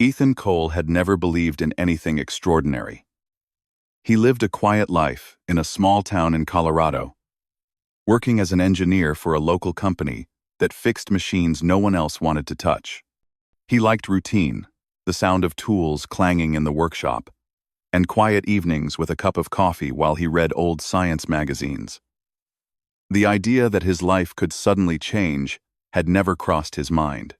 Ethan Cole had never believed in anything extraordinary. He lived a quiet life in a small town in Colorado, working as an engineer for a local company that fixed machines no one else wanted to touch. He liked routine, the sound of tools clanging in the workshop, and quiet evenings with a cup of coffee while he read old science magazines. The idea that his life could suddenly change had never crossed his mind,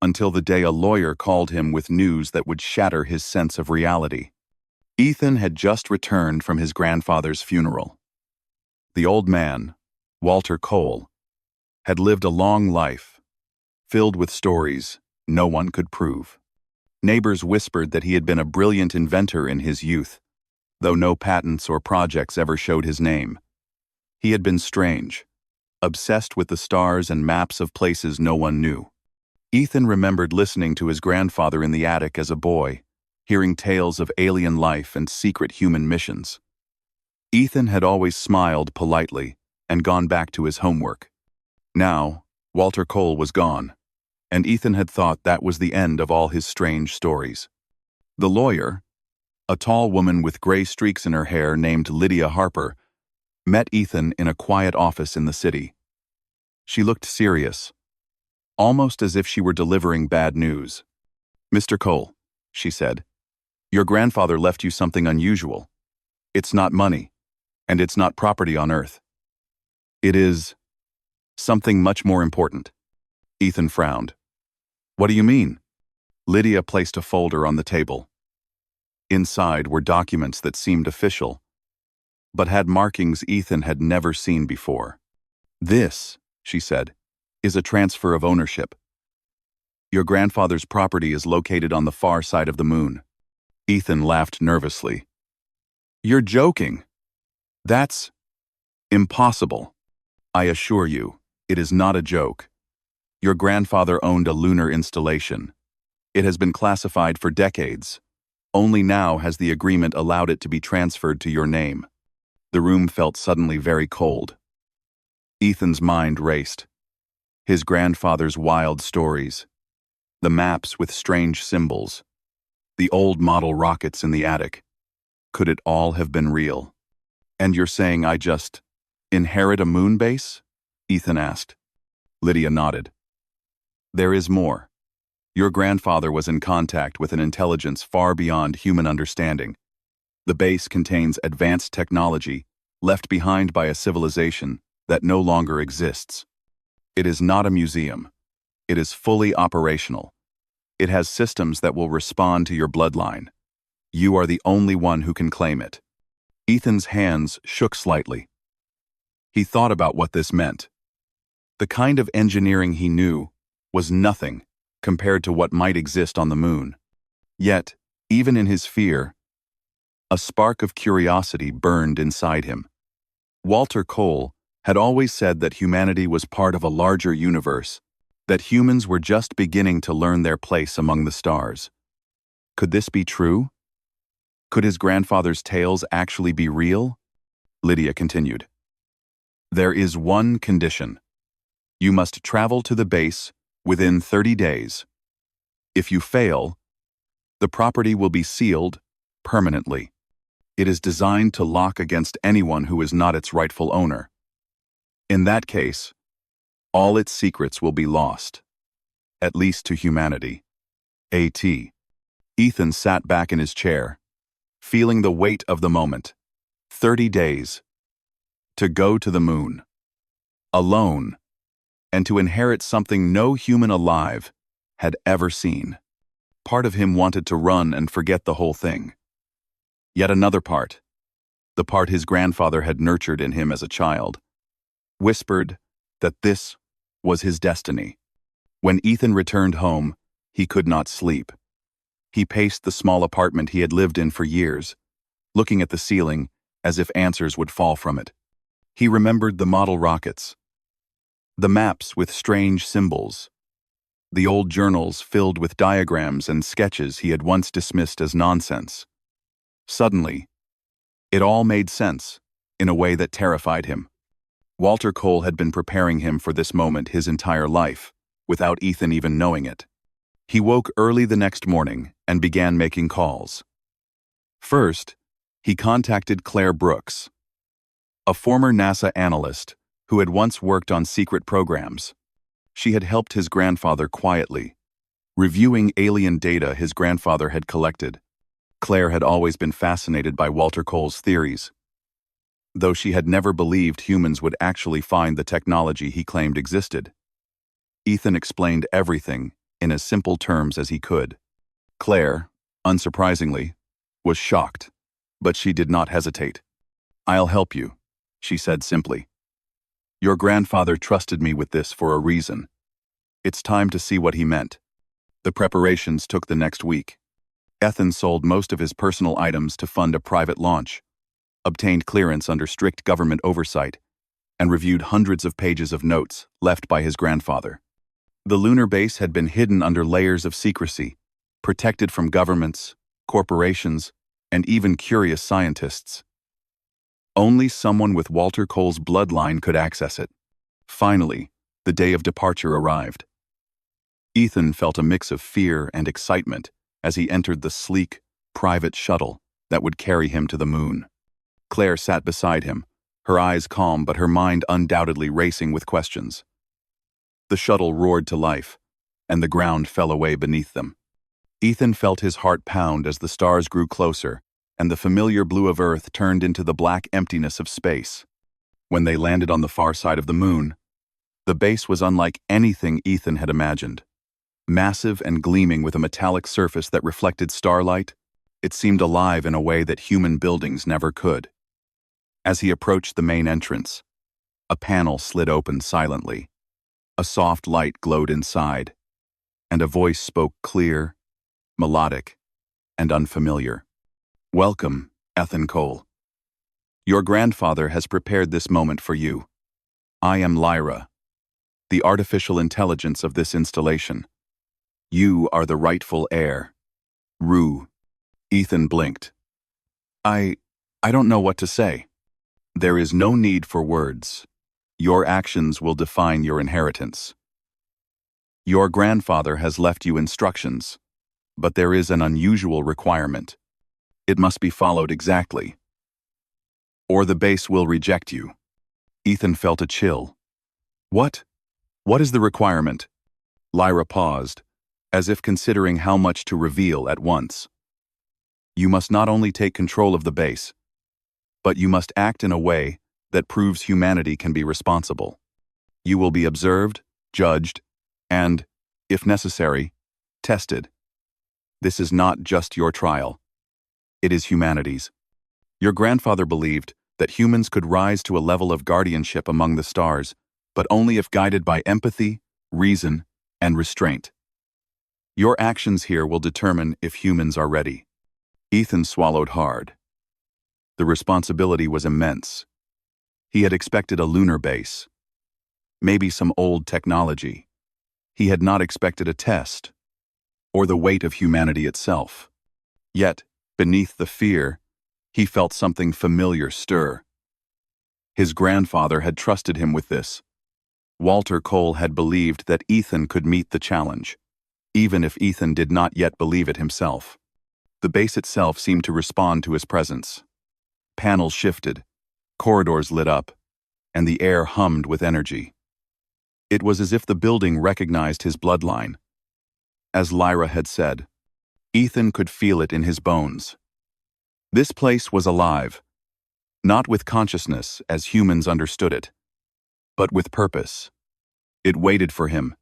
until the day a lawyer called him with news that would shatter his sense of reality. Ethan had just returned from his grandfather's funeral. The old man, Walter Cole, had lived a long life, filled with stories no one could prove. Neighbors whispered that he had been a brilliant inventor in his youth, though no patents or projects ever showed his name. He had been strange, obsessed with the stars and maps of places no one knew. Ethan remembered listening to his grandfather in the attic as a boy, hearing tales of alien life and secret human missions. Ethan had always smiled politely and gone back to his homework. Now, Walter Cole was gone, and Ethan had thought that was the end of all his strange stories. The lawyer, a tall woman with gray streaks in her hair named Lydia Harper, met Ethan in a quiet office in the city. She looked serious, almost as if she were delivering bad news. "Mr. Cole," she said, "your grandfather left you something unusual. It's not money, and it's not property on Earth. It is something much more important." Ethan frowned. "What do you mean?" Lydia placed a folder on the table. Inside were documents that seemed official, but had markings Ethan had never seen before. "This," she said, "is a transfer of ownership. Your grandfather's property is located on the far side of the moon." Ethan laughed nervously. "You're joking. That's impossible." "I assure you, it is not a joke. Your grandfather owned a lunar installation. It has been classified for decades. Only now has the agreement allowed it to be transferred to your name." The room felt suddenly very cold. Ethan's mind raced. His grandfather's wild stories, the maps with strange symbols, the old model rockets in the attic. Could it all have been real? "And you're saying I just inherit a moon base?" Ethan asked. Lydia nodded. "There is more. Your grandfather was in contact with an intelligence far beyond human understanding. The base contains advanced technology left behind by a civilization that no longer exists. It is not a museum. It is fully operational. It has systems that will respond to your bloodline. You are the only one who can claim it." Ethan's hands shook slightly. He thought about what this meant. The kind of engineering he knew was nothing compared to what might exist on the moon. Yet, even in his fear, a spark of curiosity burned inside him. Walter Cole had always said that humanity was part of a larger universe, that humans were just beginning to learn their place among the stars. Could this be true? Could his grandfather's tales actually be real? Lydia continued. "There is one condition. You must travel to the base within 30 days. If you fail, the property will be sealed permanently. It is designed to lock against anyone who is not its rightful owner. In that case, all its secrets will be lost, at least to humanity." A.T. Ethan sat back in his chair, feeling the weight of the moment. 30 days. To go to the moon. Alone. And to inherit something no human alive had ever seen. Part of him wanted to run and forget the whole thing. Yet another part, the part his grandfather had nurtured in him as a child, whispered that this was his destiny. When Ethan returned home, he could not sleep. He paced the small apartment he had lived in for years, looking at the ceiling as if answers would fall from it. He remembered the model rockets, the maps with strange symbols, the old journals filled with diagrams and sketches he had once dismissed as nonsense. Suddenly, it all made sense in a way that terrified him. Walter Cole had been preparing him for this moment his entire life, without Ethan even knowing it. He woke early the next morning and began making calls. First, he contacted Claire Brooks, a former NASA analyst who had once worked on secret programs. She had helped his grandfather quietly, reviewing alien data his grandfather had collected. Claire had always been fascinated by Walter Cole's theories, though she had never believed humans would actually find the technology he claimed existed. Ethan explained everything in as simple terms as he could. Claire, unsurprisingly, was shocked, but she did not hesitate. "I'll help you," she said simply. "Your grandfather trusted me with this for a reason. It's time to see what he meant." The preparations took the next week. Ethan sold most of his personal items to fund a private launch, obtained clearance under strict government oversight, and reviewed hundreds of pages of notes left by his grandfather. The lunar base had been hidden under layers of secrecy, protected from governments, corporations, and even curious scientists. Only someone with Walter Cole's bloodline could access it. Finally, the day of departure arrived. Ethan felt a mix of fear and excitement as he entered the sleek, private shuttle that would carry him to the moon. Claire sat beside him, her eyes calm but her mind undoubtedly racing with questions. The shuttle roared to life, and the ground fell away beneath them. Ethan felt his heart pound as the stars grew closer, and the familiar blue of Earth turned into the black emptiness of space. When they landed on the far side of the moon, the base was unlike anything Ethan had imagined. Massive and gleaming with a metallic surface that reflected starlight, it seemed alive in a way that human buildings never could. As he approached the main entrance, a panel slid open silently. A soft light glowed inside, and a voice spoke clear, melodic, and unfamiliar. "Welcome, Ethan Cole. Your grandfather has prepared this moment for you. I am Lyra, the artificial intelligence of this installation. You are the rightful heir. Rue." Ethan blinked. I don't know what to say." "There is no need for words. Your actions will define your inheritance. Your grandfather has left you instructions, but there is an unusual requirement. It must be followed exactly, or the base will reject you." Ethan felt a chill. What? What is the requirement?" Lyra paused, as if considering how much to reveal at once. "You must not only take control of the base, but you must act in a way that proves humanity can be responsible. You will be observed, judged, and, if necessary, tested. This is not just your trial. It is humanity's. Your grandfather believed that humans could rise to a level of guardianship among the stars, but only if guided by empathy, reason, and restraint. Your actions here will determine if humans are ready." Ethan swallowed hard. The responsibility was immense. He had expected a lunar base, maybe some old technology. He had not expected a test, or the weight of humanity itself. Yet, beneath the fear, he felt something familiar stir. His grandfather had trusted him with this. Walter Cole had believed that Ethan could meet the challenge, even if Ethan did not yet believe it himself. The base itself seemed to respond to his presence. Panels shifted, corridors lit up, and the air hummed with energy. It was as if the building recognized his bloodline. As Lyra had said, Ethan could feel it in his bones. This place was alive, not with consciousness as humans understood it, but with purpose. It waited for him,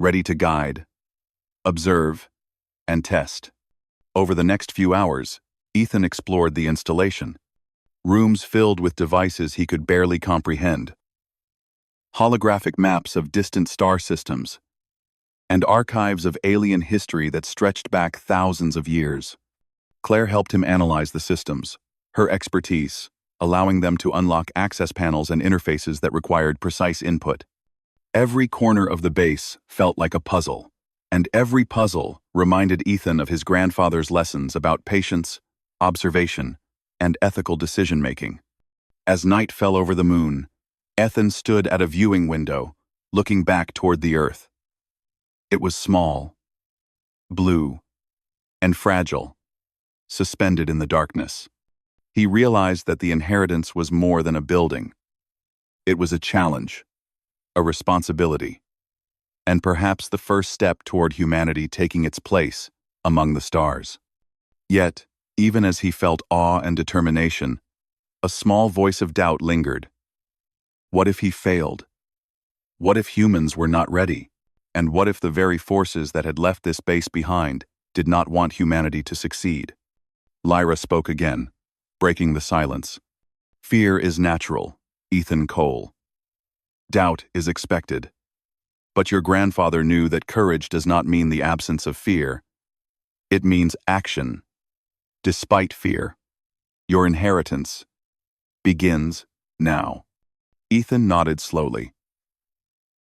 ready to guide, observe, and test. Over the next few hours, Ethan explored the installation. Rooms filled with devices he could barely comprehend. Holographic maps of distant star systems, and archives of alien history that stretched back thousands of years. Claire helped him analyze the systems, her expertise, allowing them to unlock access panels and interfaces that required precise input. Every corner of the base felt like a puzzle, and every puzzle reminded Ethan of his grandfather's lessons about patience, observation, and ethical decision-making. As night fell over the moon, Ethan stood at a viewing window, looking back toward the Earth. It was small, blue, and fragile, suspended in the darkness. He realized that the inheritance was more than a building. It was a challenge, a responsibility, and perhaps the first step toward humanity taking its place among the stars. Yet, even as he felt awe and determination, a small voice of doubt lingered. What if he failed? What if humans were not ready? And what if the very forces that had left this base behind did not want humanity to succeed? Lyra spoke again, breaking the silence. Fear is natural, Ethan Cole. Doubt is expected. But your grandfather knew that courage does not mean the absence of fear. It means action, despite fear. Your inheritance begins now. Ethan nodded slowly.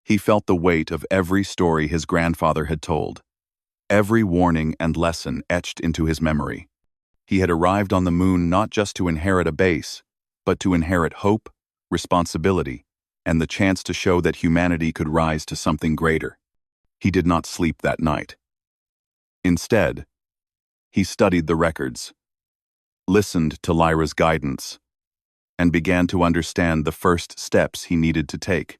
He felt the weight of every story his grandfather had told, every warning and lesson etched into his memory. He had arrived on the moon not just to inherit a base, but to inherit hope, responsibility, and the chance to show that humanity could rise to something greater. He did not sleep that night. Instead, he studied the records, listened to Lyra's guidance, and began to understand the first steps he needed to take.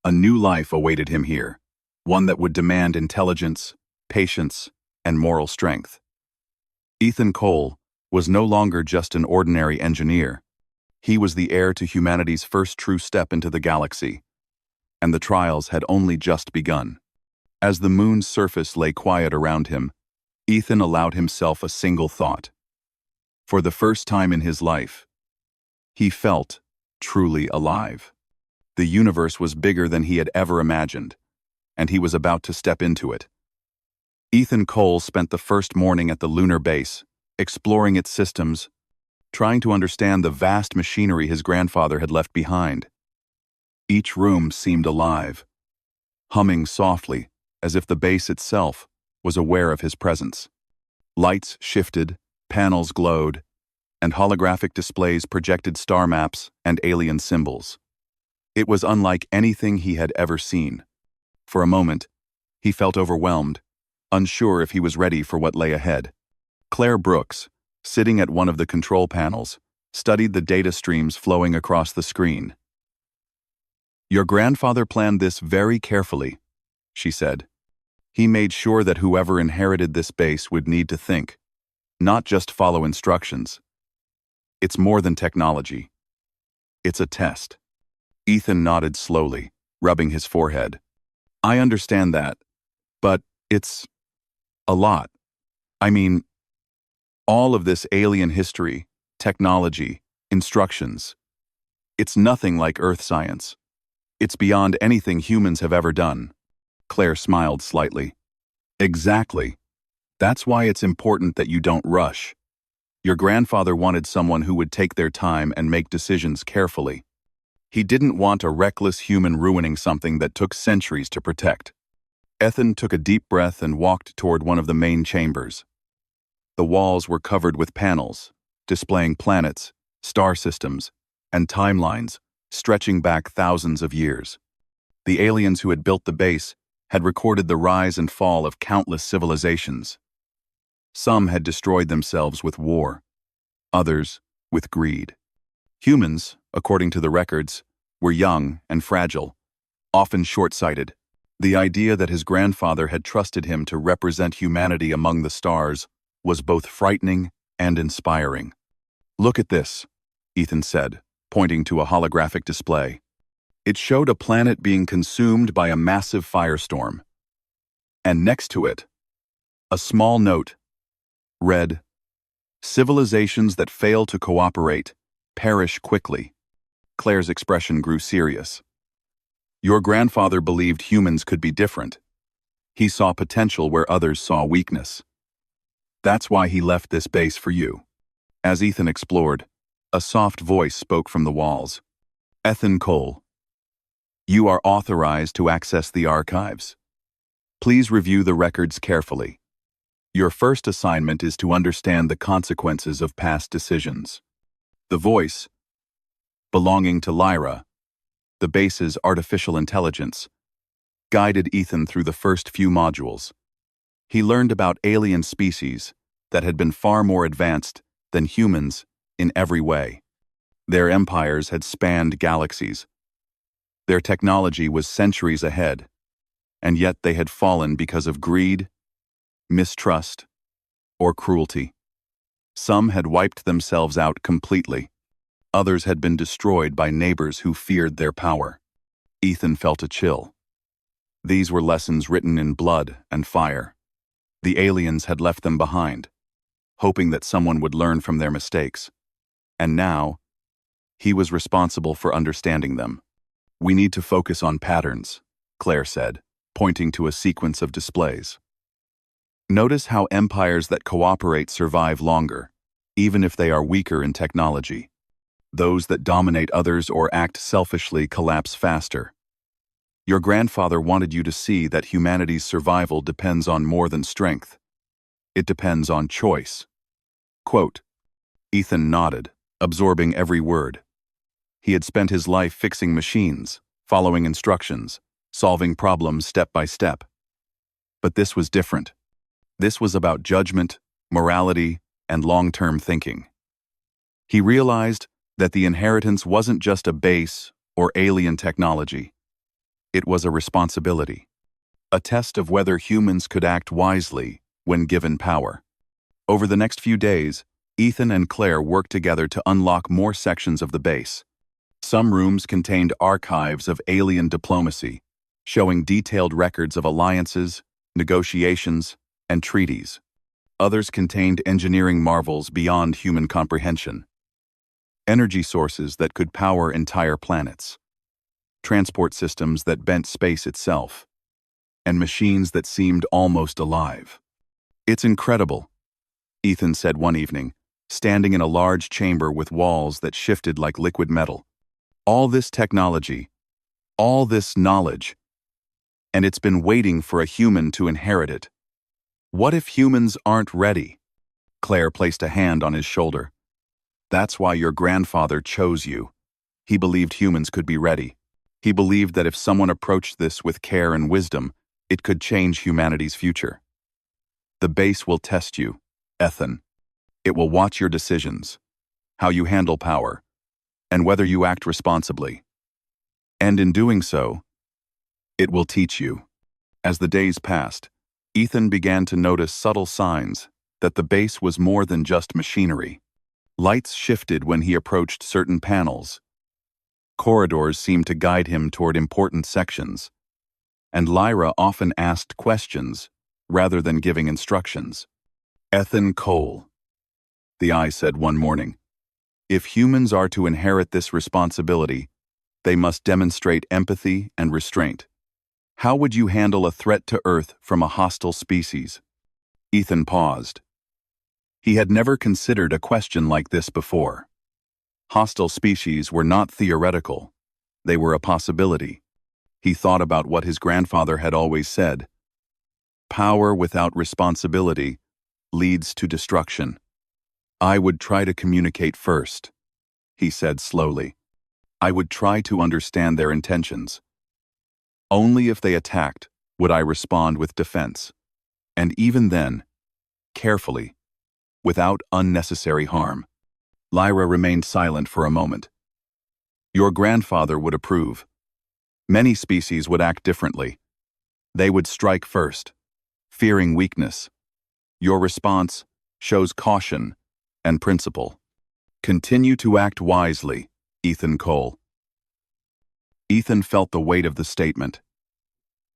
A new life awaited him here, one that would demand intelligence, patience, and moral strength. Ethan Cole was no longer just an ordinary engineer. He was the heir to humanity's first true step into the galaxy, and the trials had only just begun. As the moon's surface lay quiet around him, Ethan allowed himself a single thought. For the first time in his life, he felt truly alive. The universe was bigger than he had ever imagined, and he was about to step into it. Ethan Cole spent the first morning at the lunar base, exploring its systems, trying to understand the vast machinery his grandfather had left behind. Each room seemed alive, humming softly as if the base itself was aware of his presence. Lights shifted, panels glowed, and holographic displays projected star maps and alien symbols. It was unlike anything he had ever seen. For a moment, he felt overwhelmed, unsure if he was ready for what lay ahead. Claire Brooks, sitting at one of the control panels, studied the data streams flowing across the screen. "Your grandfather planned this very carefully," she said. "He made sure that whoever inherited this base would need to think, not just follow instructions. It's more than technology. It's a test." Ethan nodded slowly, rubbing his forehead. "I understand that, but it's a lot. I mean, all of this alien history, technology, instructions. It's nothing like Earth science. It's beyond anything humans have ever done." Claire smiled slightly. "Exactly. That's why it's important that you don't rush. Your grandfather wanted someone who would take their time and make decisions carefully. He didn't want a reckless human ruining something that took centuries to protect." Ethan took a deep breath and walked toward one of the main chambers. The walls were covered with panels, displaying planets, star systems, and timelines stretching back thousands of years. The aliens who had built the base had recorded the rise and fall of countless civilizations. Some had destroyed themselves with war, others with greed. Humans, according to the records, were young and fragile, often short-sighted. The idea that his grandfather had trusted him to represent humanity among the stars was both frightening and inspiring. "Look at this," Ethan said, pointing to a holographic display. It showed a planet being consumed by a massive firestorm. And next to it, a small note read, "Civilizations that fail to cooperate perish quickly." Claire's expression grew serious. "Your grandfather believed humans could be different. He saw potential where others saw weakness. That's why he left this base for you." As Ethan explored, a soft voice spoke from the walls. "Ethan Cole, you are authorized to access the archives. Please review the records carefully. Your first assignment is to understand the consequences of past decisions." The voice, belonging to Lyra, the base's artificial intelligence, guided Ethan through the first few modules. He learned about alien species that had been far more advanced than humans in every way. Their empires had spanned galaxies. Their technology was centuries ahead, and yet they had fallen because of greed, mistrust, or cruelty. Some had wiped themselves out completely. Others had been destroyed by neighbors who feared their power. Ethan felt a chill. These were lessons written in blood and fire. The aliens had left them behind, hoping that someone would learn from their mistakes. And now, he was responsible for understanding them. "We need to focus on patterns," Claire said, pointing to a sequence of displays. "Notice how empires that cooperate survive longer, even if they are weaker in technology. Those that dominate others or act selfishly collapse faster. Your grandfather wanted you to see that humanity's survival depends on more than strength. It depends on choice." Quote. Ethan nodded, absorbing every word. He had spent his life fixing machines, following instructions, solving problems step by step. But this was different. This was about judgment, morality, and long-term thinking. He realized that the inheritance wasn't just a base or alien technology. It was a responsibility, a test of whether humans could act wisely when given power. Over the next few days, Ethan and Claire worked together to unlock more sections of the base. Some rooms contained archives of alien diplomacy, showing detailed records of alliances, negotiations, and treaties. Others contained engineering marvels beyond human comprehension. Energy sources that could power entire planets, transport systems that bent space itself, and machines that seemed almost alive. "It's incredible," Ethan said one evening, standing in a large chamber with walls that shifted like liquid metal. "All this technology, all this knowledge, and it's been waiting for a human to inherit it. What if humans aren't ready?" Claire placed a hand on his shoulder. "That's why your grandfather chose you. He believed humans could be ready. He believed that if someone approached this with care and wisdom, it could change humanity's future. The base will test you, Ethan. It will watch your decisions, how you handle power, and whether you act responsibly. And in doing so, it will teach you." As the days passed, Ethan began to notice subtle signs that the base was more than just machinery. Lights shifted when he approached certain panels. Corridors seemed to guide him toward important sections. And Lyra often asked questions rather than giving instructions. "Ethan Cole," the eye said one morning, "if humans are to inherit this responsibility, they must demonstrate empathy and restraint. How would you handle a threat to Earth from a hostile species?" Ethan paused. He had never considered a question like this before. Hostile species were not theoretical. They were a possibility. He thought about what his grandfather had always said. "Power without responsibility leads to destruction." "I would try to communicate first," he said slowly. "I would try to understand their intentions. Only if they attacked would I respond with defense. And even then, carefully, without unnecessary harm." Lyra remained silent for a moment. "Your grandfather would approve. Many species would act differently. They would strike first, fearing weakness. Your response shows caution and principle. Continue to act wisely, Ethan Cole." Ethan felt the weight of the statement.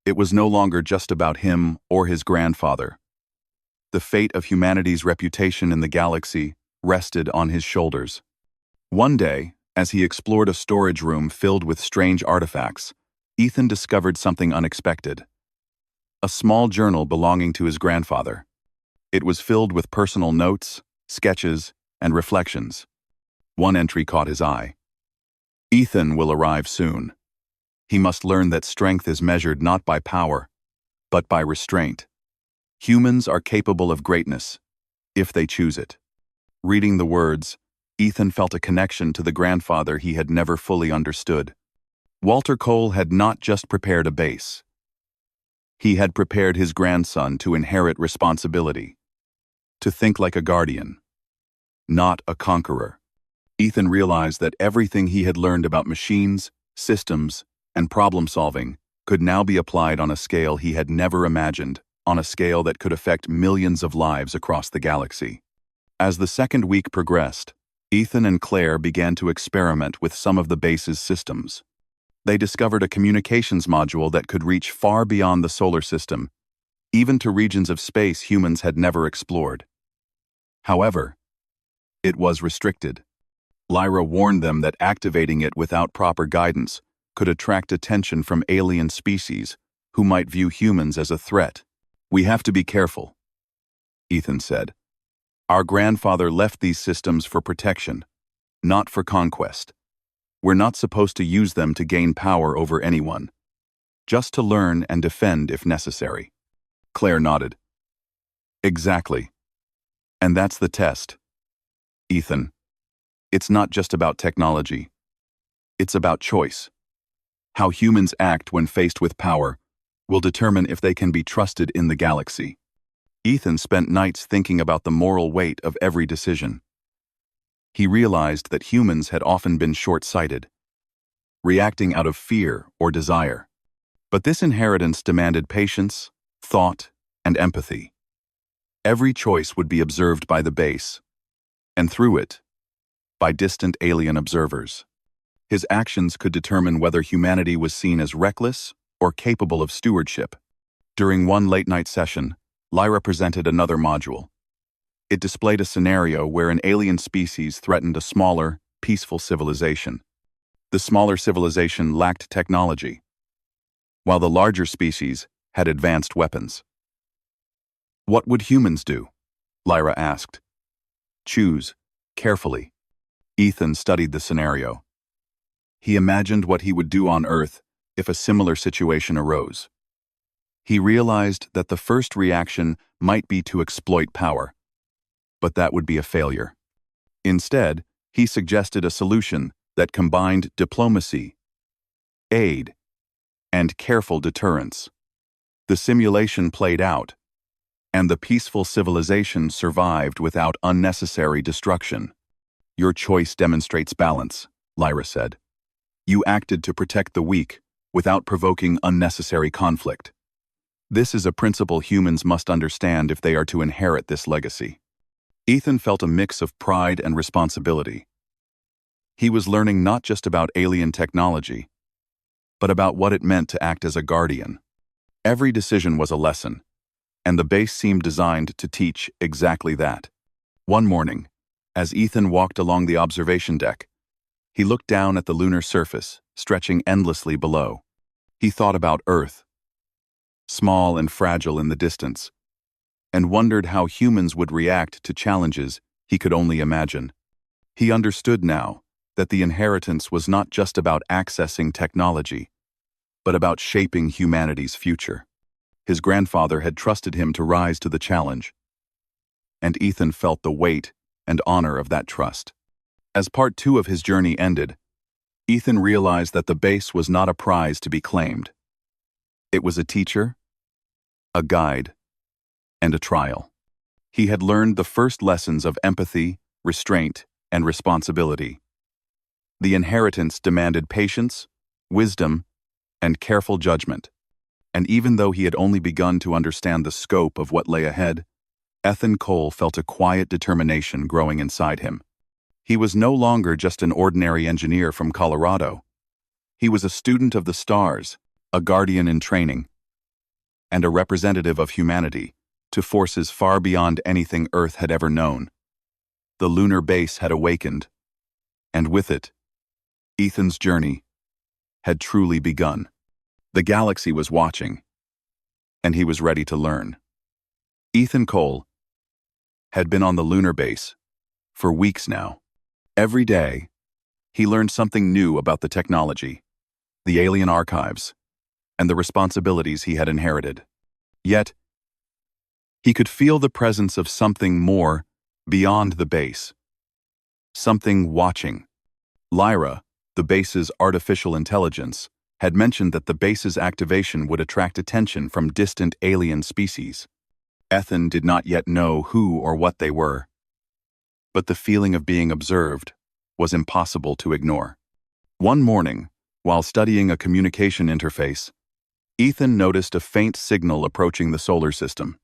It was no longer just about him or his grandfather. The fate of humanity's reputation in the galaxy rested on his shoulders. One day, as he explored a storage room filled with strange artifacts, Ethan discovered something unexpected. A small journal belonging to his grandfather. It was filled with personal notes, sketches, and reflections. One entry caught his eye. "Ethan will arrive soon. He must learn that strength is measured not by power, but by restraint. Humans are capable of greatness, if they choose it." Reading the words, Ethan felt a connection to the grandfather he had never fully understood. Walter Cole had not just prepared a base. He had prepared his grandson to inherit responsibility, to think like a guardian, not a conqueror. Ethan realized that everything he had learned about machines, systems, and problem-solving could now be applied on a scale he had never imagined, on a scale that could affect millions of lives across the galaxy. As the second week progressed, Ethan and Claire began to experiment with some of the base's systems. They discovered a communications module that could reach far beyond the solar system, even to regions of space humans had never explored. However, it was restricted. Lyra warned them that activating it without proper guidance could attract attention from alien species who might view humans as a threat. "We have to be careful," Ethan said. "Our grandfather left these systems for protection, not for conquest. We're not supposed to use them to gain power over anyone, just to learn and defend if necessary." Claire nodded. "Exactly. And that's the test. Ethan, it's not just about technology. It's about choice. How humans act when faced with power will determine if they can be trusted in the galaxy." Ethan spent nights thinking about the moral weight of every decision. He realized that humans had often been short-sighted, reacting out of fear or desire. But this inheritance demanded patience, thought, and empathy. Every choice would be observed by the base, and through it, by distant alien observers. His actions could determine whether humanity was seen as reckless or capable of stewardship. During one late-night session, Lyra presented another module. It displayed a scenario where an alien species threatened a smaller, peaceful civilization. The smaller civilization lacked technology, while the larger species had advanced weapons. "What would humans do?" Lyra asked. "Choose, carefully." Ethan studied the scenario. He imagined what he would do on Earth if a similar situation arose. He realized that the first reaction might be to exploit power, but that would be a failure. Instead, he suggested a solution that combined diplomacy, aid, and careful deterrence. The simulation played out, and the peaceful civilization survived without unnecessary destruction. "Your choice demonstrates balance," Lyra said. "You acted to protect the weak without provoking unnecessary conflict. This is a principle humans must understand if they are to inherit this legacy." Ethan felt a mix of pride and responsibility. He was learning not just about alien technology, but about what it meant to act as a guardian. Every decision was a lesson, and the base seemed designed to teach exactly that. One morning, as Ethan walked along the observation deck, he looked down at the lunar surface, stretching endlessly below. He thought about Earth, small and fragile in the distance, and wondered how humans would react to challenges he could only imagine. He understood now that the inheritance was not just about accessing technology, but about shaping humanity's future. His grandfather had trusted him to rise to the challenge, and Ethan felt the weight and honor of that trust. As part 2 of his journey ended, Ethan realized that the base was not a prize to be claimed. It was a teacher, a guide, and a trial. He had learned the first lessons of empathy, restraint, and responsibility. The inheritance demanded patience, wisdom, and careful judgment. And even though he had only begun to understand the scope of what lay ahead, Ethan Cole felt a quiet determination growing inside him. He was no longer just an ordinary engineer from Colorado. He was a student of the stars, a guardian in training, and a representative of humanity to forces far beyond anything Earth had ever known. The lunar base had awakened, and with it, Ethan's journey had truly begun. The galaxy was watching, and he was ready to learn. Ethan Cole had been on the lunar base for weeks now. Every day, he learned something new about the technology, the alien archives, and the responsibilities he had inherited. Yet, he could feel the presence of something more beyond the base. Something watching. Lyra, the base's artificial intelligence, had mentioned that the base's activation would attract attention from distant alien species. Ethan did not yet know who or what they were, but the feeling of being observed was impossible to ignore. One morning, while studying a communication interface, Ethan noticed a faint signal approaching the solar system.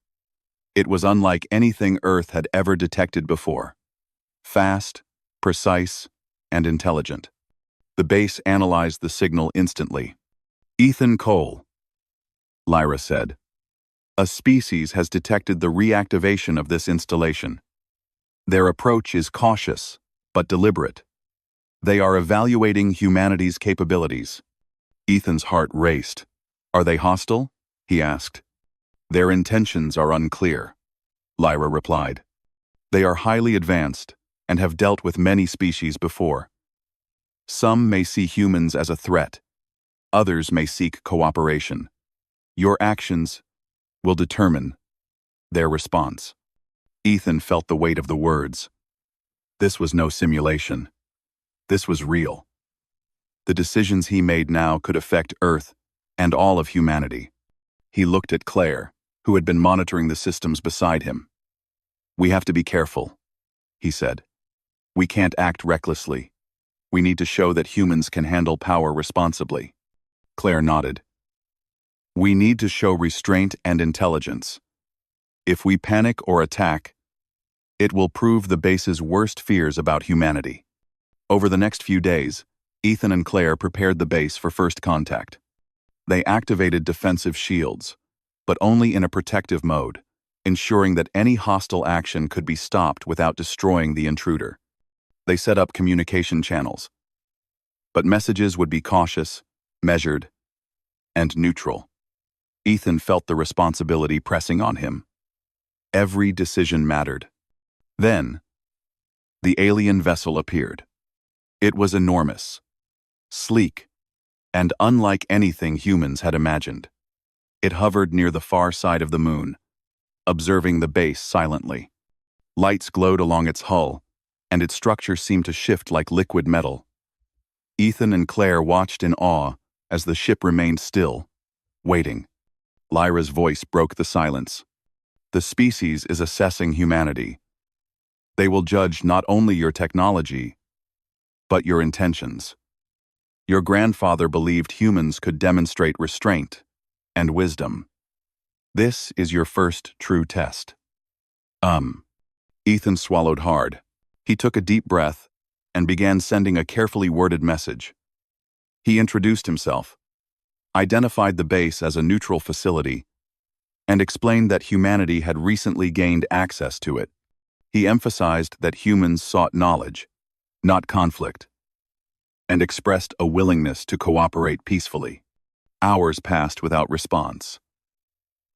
It was unlike anything Earth had ever detected before. Fast, precise, and intelligent. The base analyzed the signal instantly. "Ethan Cole," Lyra said. "A species has detected the reactivation of this installation. Their approach is cautious, but deliberate. They are evaluating humanity's capabilities." Ethan's heart raced. "Are they hostile?" he asked. "Their intentions are unclear," Lyra replied. "They are highly advanced and have dealt with many species before. Some may see humans as a threat. Others may seek cooperation. Your actions will determine their response." Ethan felt the weight of the words. This was no simulation. This was real. The decisions he made now could affect Earth and all of humanity. He looked at Claire, who had been monitoring the systems beside him. "We have to be careful," he said. "We can't act recklessly. We need to show that humans can handle power responsibly." Claire nodded. "We need to show restraint and intelligence. If we panic or attack, it will prove the base's worst fears about humanity." Over the next few days, Ethan and Claire prepared the base for first contact. They activated defensive shields, but only in a protective mode, ensuring that any hostile action could be stopped without destroying the intruder. They set up communication channels, but messages would be cautious, measured, and neutral. Ethan felt the responsibility pressing on him. Every decision mattered. Then, the alien vessel appeared. It was enormous, sleek, and unlike anything humans had imagined. It hovered near the far side of the moon, observing the base silently. Lights glowed along its hull, and its structure seemed to shift like liquid metal. Ethan and Claire watched in awe as the ship remained still, waiting. Lyra's voice broke the silence. "The species is assessing humanity. They will judge not only your technology, but your intentions. Your grandfather believed humans could demonstrate restraint and wisdom. This is your first true test." Ethan swallowed hard. He took a deep breath and began sending a carefully worded message. He introduced himself, identified the base as a neutral facility, and explained that humanity had recently gained access to it. He emphasized that humans sought knowledge, not conflict, and expressed a willingness to cooperate peacefully. Hours passed without response.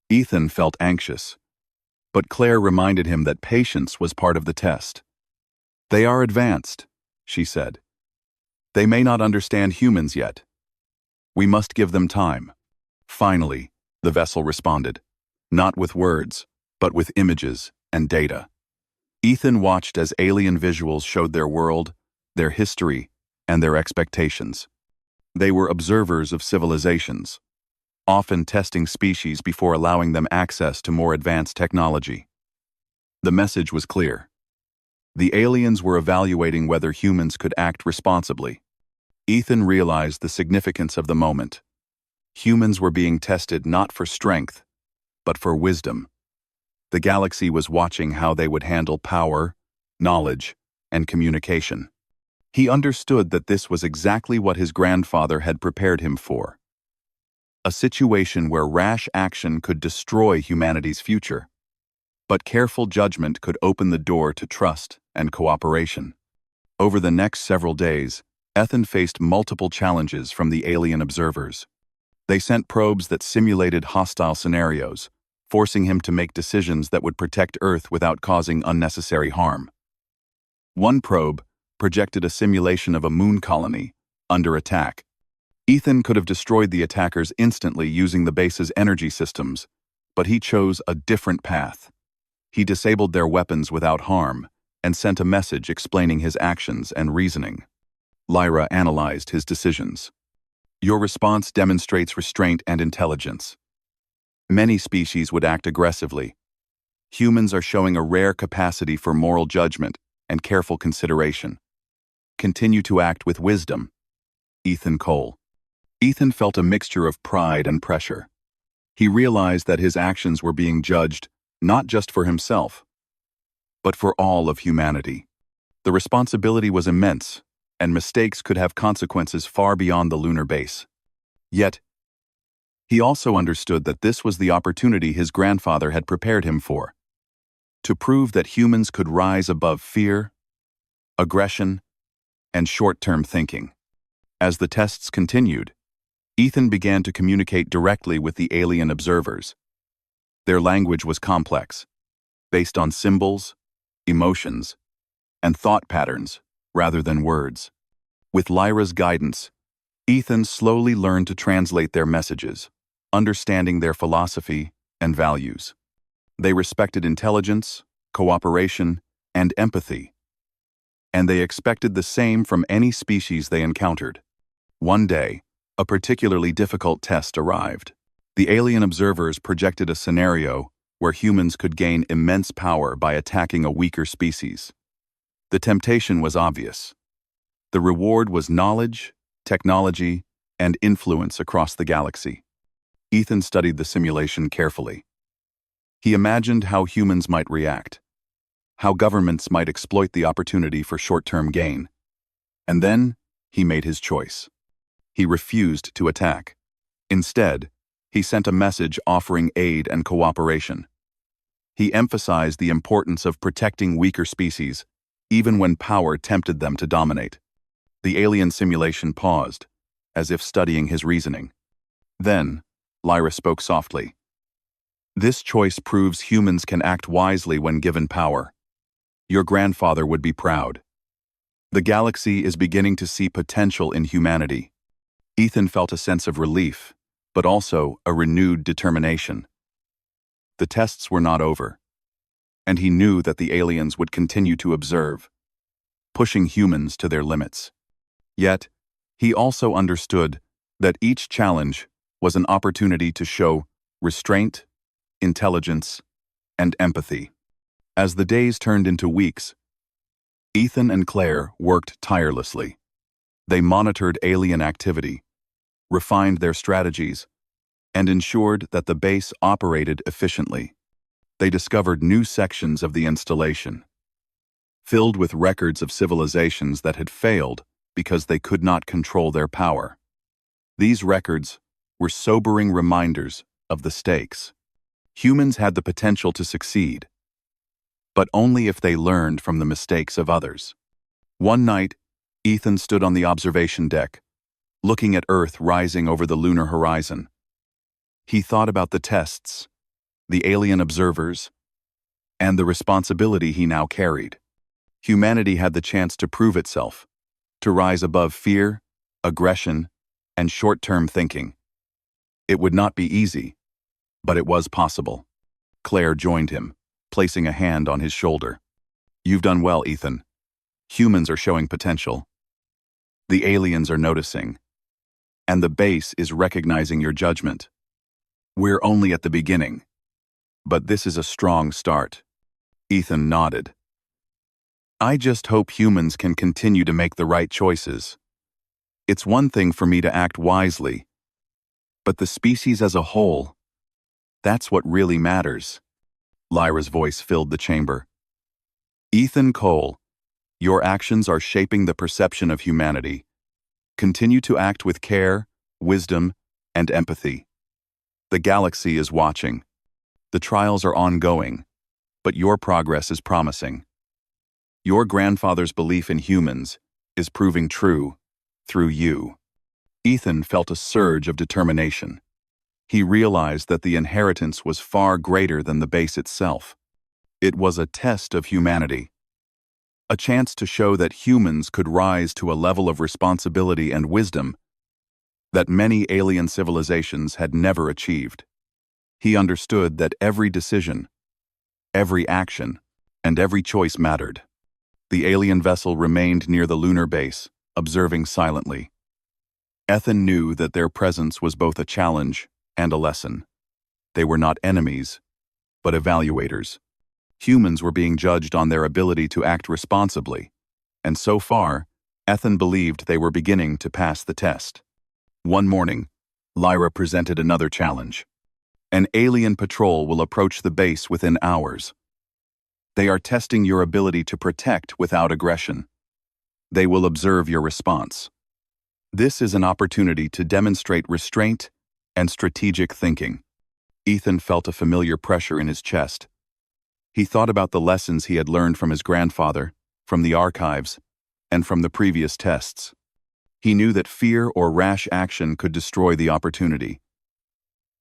Ethan felt anxious, but Claire reminded him that patience was part of the test. "They are advanced," she said. "They may not understand humans yet. We must give them time." Finally, the vessel responded, not with words, but with images and data. Ethan watched as alien visuals showed their world, their history, and their expectations. They were observers of civilizations, often testing species before allowing them access to more advanced technology. The message was clear. The aliens were evaluating whether humans could act responsibly. Ethan realized the significance of the moment. Humans were being tested not for strength, but for wisdom. The galaxy was watching how they would handle power, knowledge, and communication. He understood that this was exactly what his grandfather had prepared him for. A situation where rash action could destroy humanity's future, but careful judgment could open the door to trust and cooperation. Over the next several days, Ethan faced multiple challenges from the alien observers. They sent probes that simulated hostile scenarios, forcing him to make decisions that would protect Earth without causing unnecessary harm. One probe projected a simulation of a moon colony under attack. Ethan could have destroyed the attackers instantly using the base's energy systems, but he chose a different path. He disabled their weapons without harm and sent a message explaining his actions and reasoning. Lyra analyzed his decisions. Your response demonstrates restraint and intelligence. Many species would act aggressively. Humans are showing a rare capacity for moral judgment and careful consideration. Continue to act with wisdom. Ethan Cole. Ethan felt a mixture of pride and pressure. He realized that his actions were being judged not just for himself, but for all of humanity. The responsibility was immense, and mistakes could have consequences far beyond the lunar base. Yet, he also understood that this was the opportunity his grandfather had prepared him for. To prove that humans could rise above fear, aggression, and short-term thinking. As the tests continued, Ethan began to communicate directly with the alien observers. Their language was complex, based on symbols, emotions, and thought patterns rather than words. With Lyra's guidance, Ethan slowly learned to translate their messages, understanding their philosophy and values. They respected intelligence, cooperation, and empathy, and they expected the same from any species they encountered. One day, a particularly difficult test arrived. The alien observers projected a scenario where humans could gain immense power by attacking a weaker species. The temptation was obvious. The reward was knowledge, technology, and influence across the galaxy. Ethan studied the simulation carefully. He imagined how humans might react, how governments might exploit the opportunity for short-term gain. And then, he made his choice. He refused to attack. Instead, he sent a message offering aid and cooperation. He emphasized the importance of protecting weaker species, even when power tempted them to dominate. The alien simulation paused, as if studying his reasoning. Then, Lyra spoke softly. This choice proves humans can act wisely when given power. Your grandfather would be proud. The galaxy is beginning to see potential in humanity. Ethan felt a sense of relief, but also a renewed determination. The tests were not over, and he knew that the aliens would continue to observe, pushing humans to their limits. Yet, he also understood that each challenge was an opportunity to show restraint, intelligence, and empathy. As the days turned into weeks, Ethan and Claire worked tirelessly. They monitored alien activity, refined their strategies, and ensured that the base operated efficiently. They discovered new sections of the installation, filled with records of civilizations that had failed because they could not control their power. These records were sobering reminders of the stakes. Humans had the potential to succeed, but only if they learned from the mistakes of others. One night, Ethan stood on the observation deck, looking at Earth rising over the lunar horizon. He thought about the tests, the alien observers, and the responsibility he now carried. Humanity had the chance to prove itself, to rise above fear, aggression, and short-term thinking. It would not be easy, but it was possible. Claire joined him, placing a hand on his shoulder. You've done well, Ethan. Humans are showing potential. The aliens are noticing, and the base is recognizing your judgment. We're only at the beginning, but this is a strong start. Ethan nodded. I just hope humans can continue to make the right choices. It's one thing for me to act wisely, but the species as a whole, that's what really matters. Lyra's voice filled the chamber. Ethan Cole, your actions are shaping the perception of humanity. Continue to act with care, wisdom, and empathy. The galaxy is watching. The trials are ongoing, but your progress is promising. Your grandfather's belief in humans is proving true through you. Ethan felt a surge of determination. He realized that the inheritance was far greater than the base itself. It was a test of humanity, a chance to show that humans could rise to a level of responsibility and wisdom that many alien civilizations had never achieved. He understood that every decision, every action, and every choice mattered. The alien vessel remained near the lunar base, observing silently. Ethan knew that their presence was both a challenge and a lesson. They were not enemies, but evaluators. Humans were being judged on their ability to act responsibly, and so far, Ethan believed they were beginning to pass the test. One morning, Lyra presented another challenge. An alien patrol will approach the base within hours. They are testing your ability to protect without aggression. They will observe your response. This is an opportunity to demonstrate restraint and strategic thinking. Ethan felt a familiar pressure in his chest. He thought about the lessons he had learned from his grandfather, from the archives, and from the previous tests. He knew that fear or rash action could destroy the opportunity.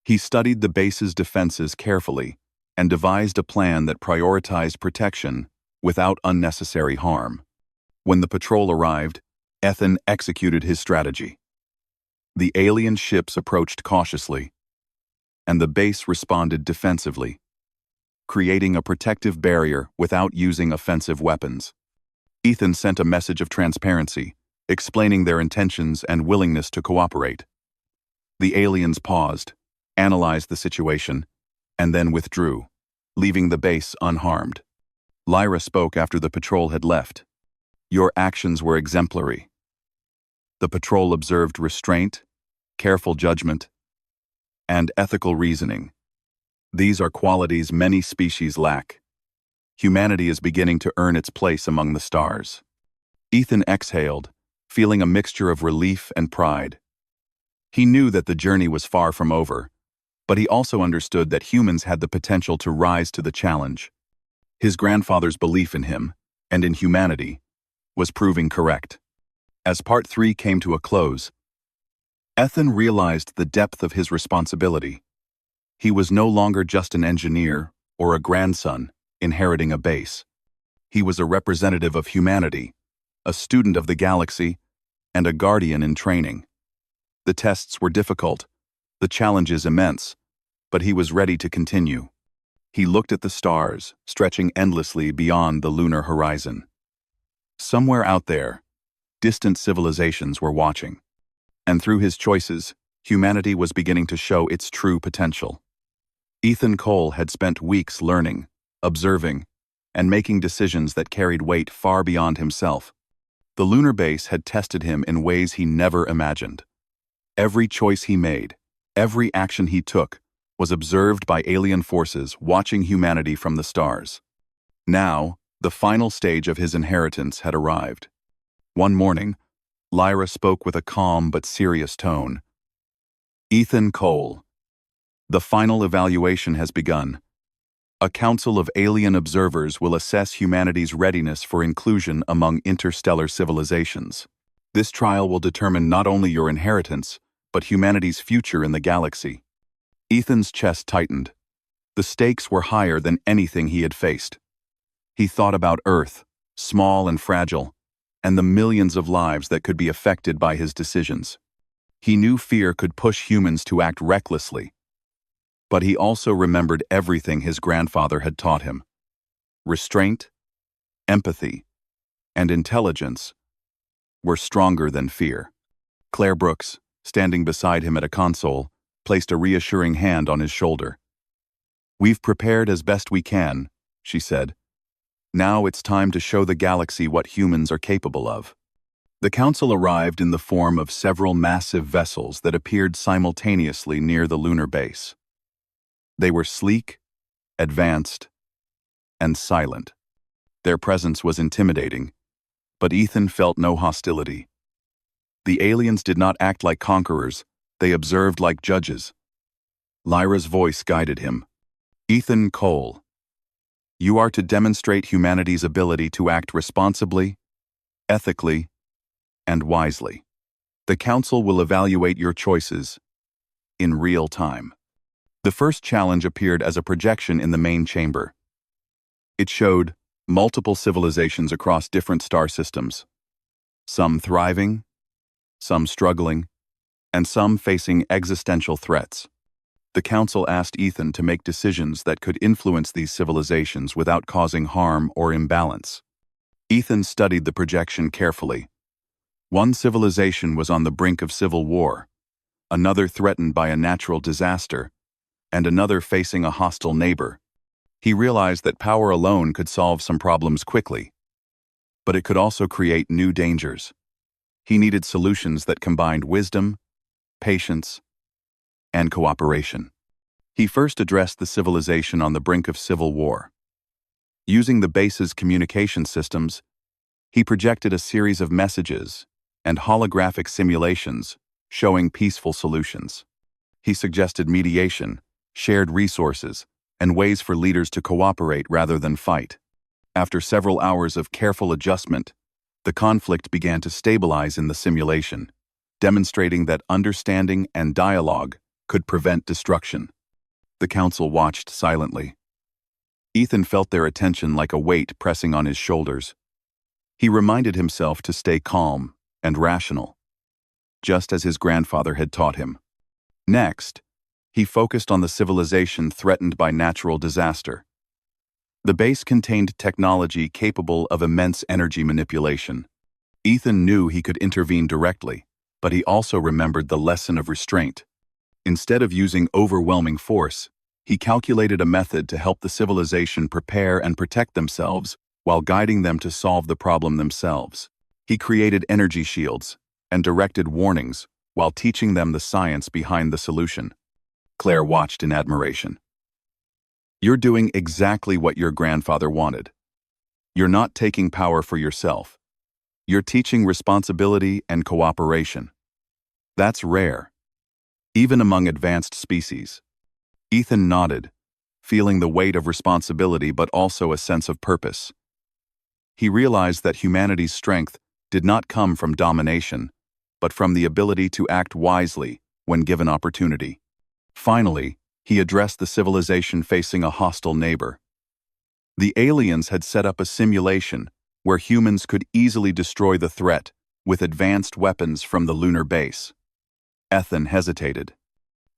He studied the base's defenses carefully and devised a plan that prioritized protection without unnecessary harm. When the patrol arrived, Ethan executed his strategy. The alien ships approached cautiously, and the base responded defensively, creating a protective barrier without using offensive weapons. Ethan sent a message of transparency, explaining their intentions and willingness to cooperate. The aliens paused, analyzed the situation, and then withdrew, leaving the base unharmed. Lyra spoke after the patrol had left. Your actions were exemplary. The patrol observed restraint, careful judgment, and ethical reasoning. These are qualities many species lack. Humanity is beginning to earn its place among the stars. Ethan exhaled, feeling a mixture of relief and pride. He knew that the journey was far from over, but he also understood that humans had the potential to rise to the challenge. His grandfather's belief in him, and in humanity, was proving correct. As Part 3 came to a close, Ethan realized the depth of his responsibility. He was no longer just an engineer or a grandson inheriting a base. He was a representative of humanity, a student of the galaxy, and a guardian in training. The tests were difficult, the challenges immense, but he was ready to continue. He looked at the stars, stretching endlessly beyond the lunar horizon. Somewhere out there, distant civilizations were watching. And through his choices, humanity was beginning to show its true potential. Ethan Cole had spent weeks learning, observing, and making decisions that carried weight far beyond himself. The lunar base had tested him in ways he never imagined. Every choice he made, every action he took, was observed by alien forces watching humanity from the stars. Now, the final stage of his inheritance had arrived. One morning, Lyra spoke with a calm but serious tone. Ethan Cole, the final evaluation has begun. A council of alien observers will assess humanity's readiness for inclusion among interstellar civilizations. This trial will determine not only your inheritance, but humanity's future in the galaxy. Ethan's chest tightened. The stakes were higher than anything he had faced. He thought about Earth, small and fragile, and the millions of lives that could be affected by his decisions. He knew fear could push humans to act recklessly, but he also remembered everything his grandfather had taught him. Restraint, empathy, and intelligence were stronger than fear. Claire Brooks, standing beside him at a console, placed a reassuring hand on his shoulder. We've prepared as best we can, she said. Now it's time to show the galaxy what humans are capable of. The council arrived in the form of several massive vessels that appeared simultaneously near the lunar base. They were sleek, advanced, and silent. Their presence was intimidating, but Ethan felt no hostility. The aliens did not act like conquerors, they observed like judges. Lyra's voice guided him. Ethan Cole, you are to demonstrate humanity's ability to act responsibly, ethically, and wisely. The council will evaluate your choices in real time. The first challenge appeared as a projection in the main chamber. It showed multiple civilizations across different star systems, some thriving, some struggling, and some facing existential threats. The council asked Ethan to make decisions that could influence these civilizations without causing harm or imbalance. Ethan studied the projection carefully. One civilization was on the brink of civil war, another threatened by a natural disaster, and another facing a hostile neighbor. He realized that power alone could solve some problems quickly, but it could also create new dangers. He needed solutions that combined wisdom, patience, and cooperation. He first addressed the civilization on the brink of civil war. Using the base's communication systems, he projected a series of messages and holographic simulations showing peaceful solutions. He suggested mediation, shared resources, and ways for leaders to cooperate rather than fight. After several hours of careful adjustment, the conflict began to stabilize in the simulation, demonstrating that understanding and dialogue could prevent destruction. The council watched silently. Ethan felt their attention like a weight pressing on his shoulders. He reminded himself to stay calm and rational, just as his grandfather had taught him. Next, he focused on the civilization threatened by natural disaster. The base contained technology capable of immense energy manipulation. Ethan knew he could intervene directly, but he also remembered the lesson of restraint. Instead of using overwhelming force, he calculated a method to help the civilization prepare and protect themselves while guiding them to solve the problem themselves. He created energy shields and directed warnings while teaching them the science behind the solution. Claire watched in admiration. "You're doing exactly what your grandfather wanted. You're not taking power for yourself. You're teaching responsibility and cooperation. That's rare, even among advanced species." Ethan nodded, feeling the weight of responsibility but also a sense of purpose. He realized that humanity's strength did not come from domination, but from the ability to act wisely when given opportunity. Finally, he addressed the civilization facing a hostile neighbor. The aliens had set up a simulation where humans could easily destroy the threat with advanced weapons from the lunar base. Ethan hesitated.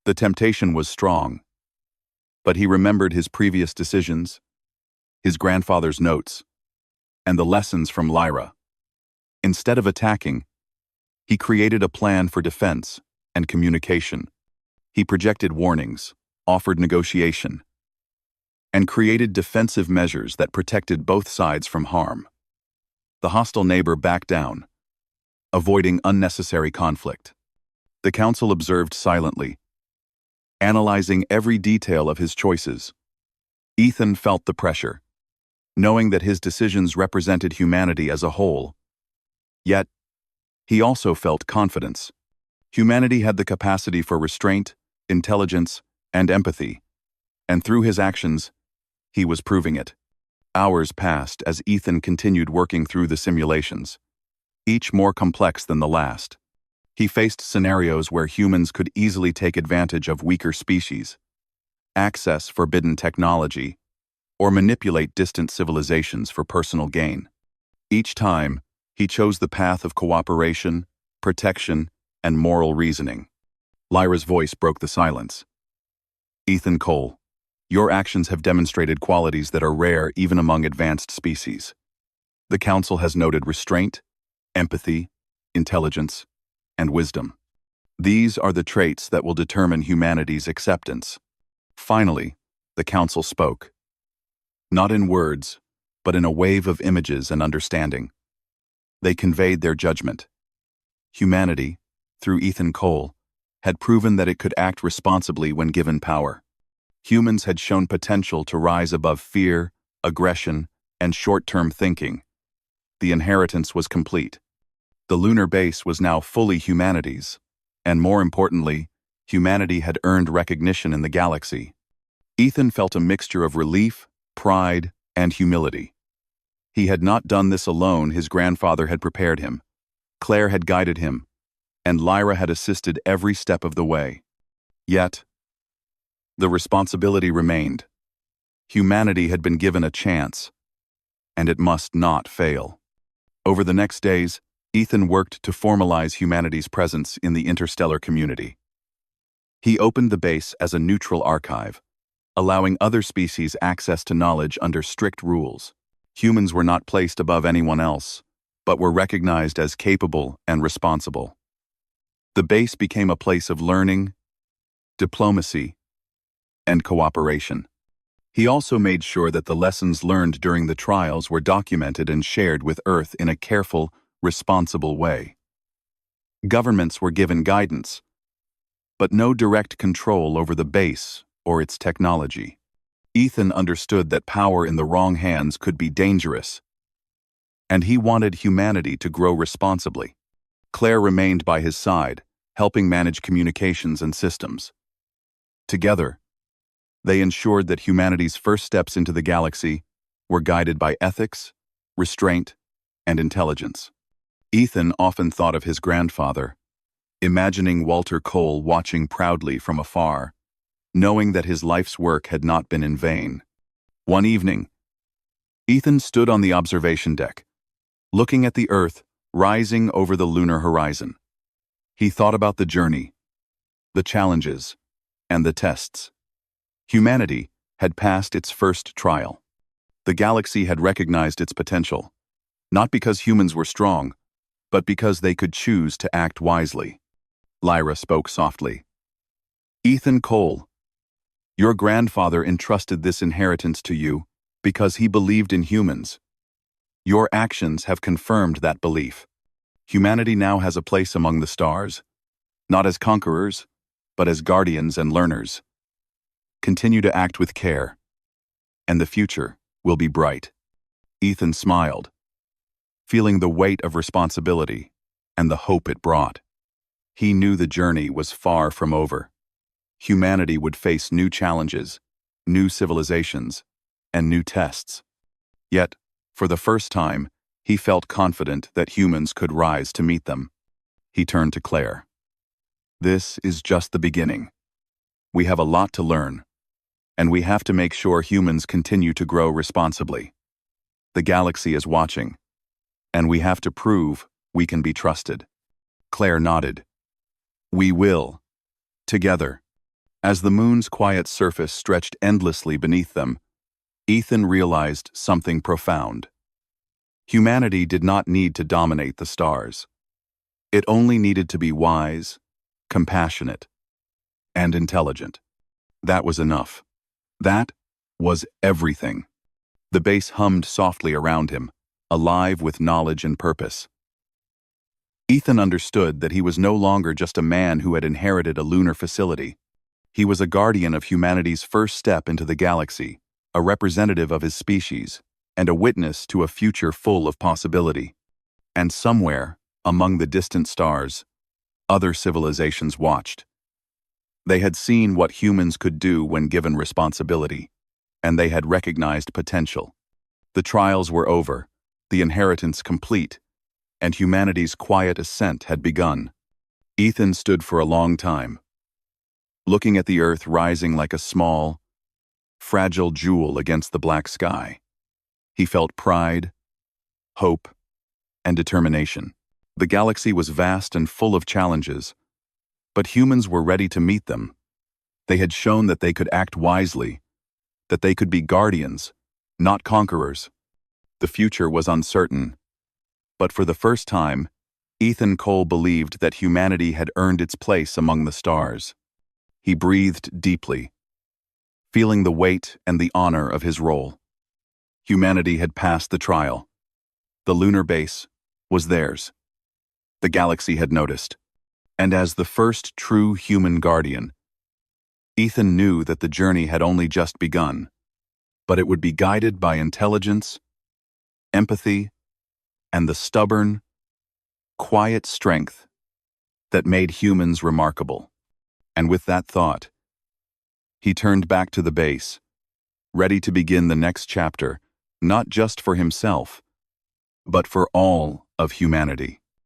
The temptation was strong, but he remembered his previous decisions, his grandfather's notes, and the lessons from Lyra. Instead of attacking, he created a plan for defense and communication. He projected warnings, offered negotiation, and created defensive measures that protected both sides from harm. The hostile neighbor backed down, avoiding unnecessary conflict. The council observed silently, analyzing every detail of his choices. Ethan felt the pressure, knowing that his decisions represented humanity as a whole. Yet, he also felt confidence. Humanity had the capacity for restraint, intelligence, and empathy, and through his actions, he was proving it. Hours passed as Ethan continued working through the simulations, each more complex than the last. He faced scenarios where humans could easily take advantage of weaker species, access forbidden technology, or manipulate distant civilizations for personal gain. Each time, he chose the path of cooperation, protection, and moral reasoning. Lyra's voice broke the silence. "Ethan Cole, your actions have demonstrated qualities that are rare even among advanced species. The Council has noted restraint, empathy, intelligence, and wisdom. These are the traits that will determine humanity's acceptance." Finally, the Council spoke. Not in words, but in a wave of images and understanding. They conveyed their judgment. Humanity, through Ethan Cole, had proven that it could act responsibly when given power. Humans had shown potential to rise above fear, aggression, and short-term thinking. The inheritance was complete. The lunar base was now fully humanity's, and more importantly, humanity had earned recognition in the galaxy. Ethan felt a mixture of relief, pride, and humility. He had not done this alone. His grandfather had prepared him. Claire had guided him, and Lyra had assisted every step of the way. Yet, the responsibility remained. Humanity had been given a chance, and it must not fail. Over the next days, Ethan worked to formalize humanity's presence in the interstellar community. He opened the base as a neutral archive, allowing other species access to knowledge under strict rules. Humans were not placed above anyone else, but were recognized as capable and responsible. The base became a place of learning, diplomacy, and cooperation. He also made sure that the lessons learned during the trials were documented and shared with Earth in a careful, responsible way. Governments were given guidance, but no direct control over the base or its technology. Ethan understood that power in the wrong hands could be dangerous, and he wanted humanity to grow responsibly. Claire remained by his side, helping manage communications and systems. Together, they ensured that humanity's first steps into the galaxy were guided by ethics, restraint, and intelligence. Ethan often thought of his grandfather, imagining Walter Cole watching proudly from afar, knowing that his life's work had not been in vain. One evening, Ethan stood on the observation deck, looking at the Earth rising over the lunar horizon. He thought about the journey, the challenges, and the tests. Humanity had passed its first trial. The galaxy had recognized its potential, not because humans were strong, but because they could choose to act wisely. Lyra spoke softly. "Ethan Cole, your grandfather entrusted this inheritance to you because he believed in humans. Your actions have confirmed that belief. Humanity now has a place among the stars, not as conquerors, but as guardians and learners. Continue to act with care, and the future will be bright." Ethan smiled, feeling the weight of responsibility and the hope it brought. He knew the journey was far from over. Humanity would face new challenges, new civilizations, and new tests. Yet, for the first time, he felt confident that humans could rise to meet them. He turned to Claire. "This is just the beginning. We have a lot to learn, and we have to make sure humans continue to grow responsibly. The galaxy is watching, and we have to prove we can be trusted." Claire nodded. "We will. Together." As the moon's quiet surface stretched endlessly beneath them, Ethan realized something profound. Humanity did not need to dominate the stars. It only needed to be wise, compassionate, and intelligent. That was enough. That was everything. The base hummed softly around him, alive with knowledge and purpose. Ethan understood that he was no longer just a man who had inherited a lunar facility. He was a guardian of humanity's first step into the galaxy, a representative of his species, and a witness to a future full of possibility. And somewhere, among the distant stars, other civilizations watched. They had seen what humans could do when given responsibility, and they had recognized potential. The trials were over, the inheritance complete, and humanity's quiet ascent had begun. Ethan stood for a long time, looking at the Earth rising like a small, fragile jewel against the black sky. He felt pride, hope, and determination. The galaxy was vast and full of challenges, but humans were ready to meet them. They had shown that they could act wisely, that they could be guardians, not conquerors. The future was uncertain, but for the first time, Ethan Cole believed that humanity had earned its place among the stars. He breathed deeply, feeling the weight and the honor of his role. Humanity had passed the trial. The lunar base was theirs. The galaxy had noticed. And as the first true human guardian, Ethan knew that the journey had only just begun, but it would be guided by intelligence, empathy, and the stubborn, quiet strength that made humans remarkable. And with that thought, he turned back to the base, ready to begin the next chapter, not just for himself, but for all of humanity.